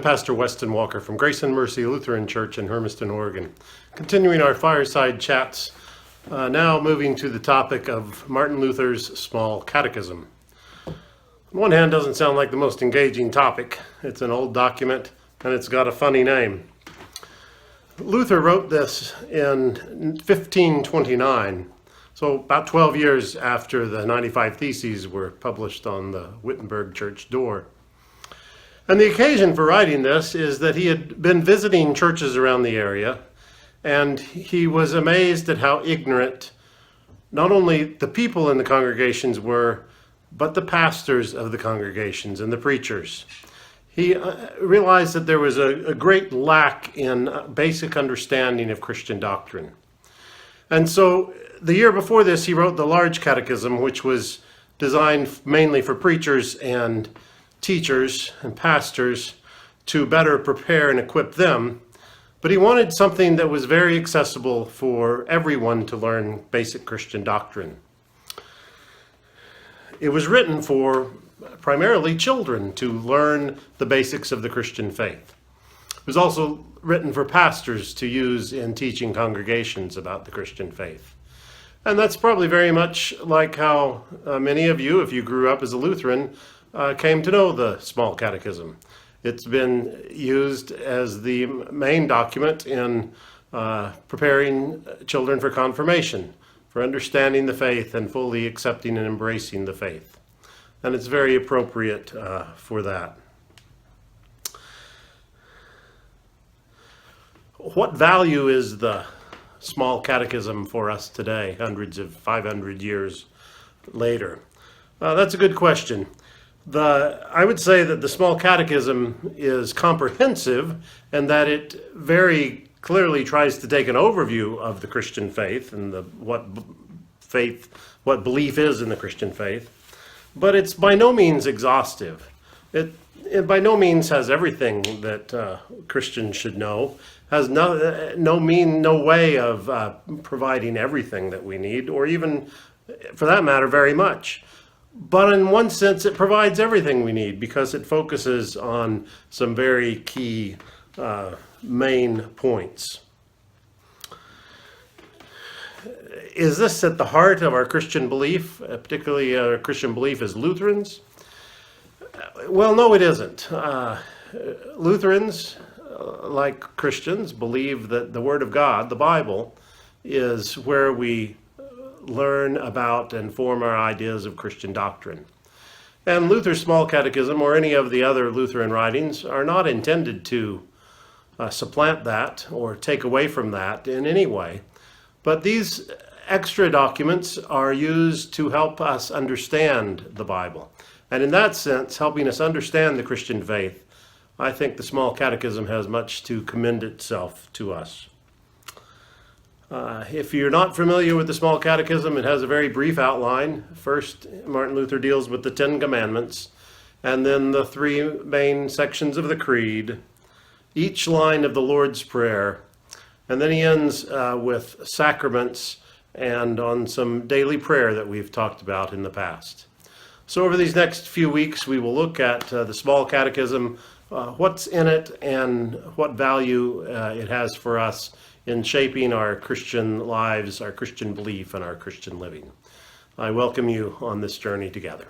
Pastor Weston Walker from Grace and Mercy Lutheran Church in Hermiston, Oregon. Continuing our Fireside chats, now moving to the topic of Martin Luther's Small Catechism. On one hand, doesn't sound like the most engaging topic. It's an old document and it's got a funny name. Luther wrote this in 1529, so about 12 years after the 95 Theses were published on the Wittenberg church door. And the occasion for writing this is that he had been visiting churches around the area, and he was amazed at how ignorant not only the people in the congregations were, but the pastors of the congregations and the preachers. He realized that there was a great lack in basic understanding of Christian doctrine. And so the year before this, he wrote the large catechism, which was designed mainly for preachers and teachers and pastors to better prepare and equip them. But he wanted something that was very accessible for everyone to learn basic Christian doctrine. It was written for primarily children to learn the basics of the Christian faith. It was also written for pastors to use in teaching congregations about the Christian faith. And that's probably very much like how many of you, if you grew up as a Lutheran, came to know the Small Catechism. It's been used as the main document in preparing children for confirmation, for understanding the faith and fully accepting and embracing the faith. And it's very appropriate for that. What value is the Small Catechism for us today, 500 years later? That's a good question. I would say that the Small Catechism is comprehensive and that it very clearly tries to take an overview of the Christian faith and what belief is in the Christian faith, but it's by no means exhaustive. It by no means has everything that Christians should know, has no way of providing everything that we need, or even, for that matter, very much. But in one sense, it provides everything we need because it focuses on some very key main points. Is this at the heart of our Christian belief, particularly our Christian belief as Lutherans? Well, no, it isn't. Lutherans, like Christians, believe that the Word of God, the Bible, is where we learn about and form our ideas of Christian doctrine. And Luther's Small Catechism, or any of the other Lutheran writings, are not intended to supplant that or take away from that in any way. But these extra documents are used to help us understand the Bible. And in that sense, helping us understand the Christian faith, I think the Small Catechism has much to commend itself to us. If you're not familiar with the Small Catechism, it has a very brief outline. First, Martin Luther deals with the 10 Commandments, and then the 3 main sections of the Creed, each line of the Lord's Prayer, and then he ends with sacraments and on some daily prayer that we've talked about in the past. So over these next few weeks, we will look at the Small Catechism, what's in it, and what value it has for us in shaping our Christian lives, our Christian belief, and our Christian living. I welcome you on this journey together.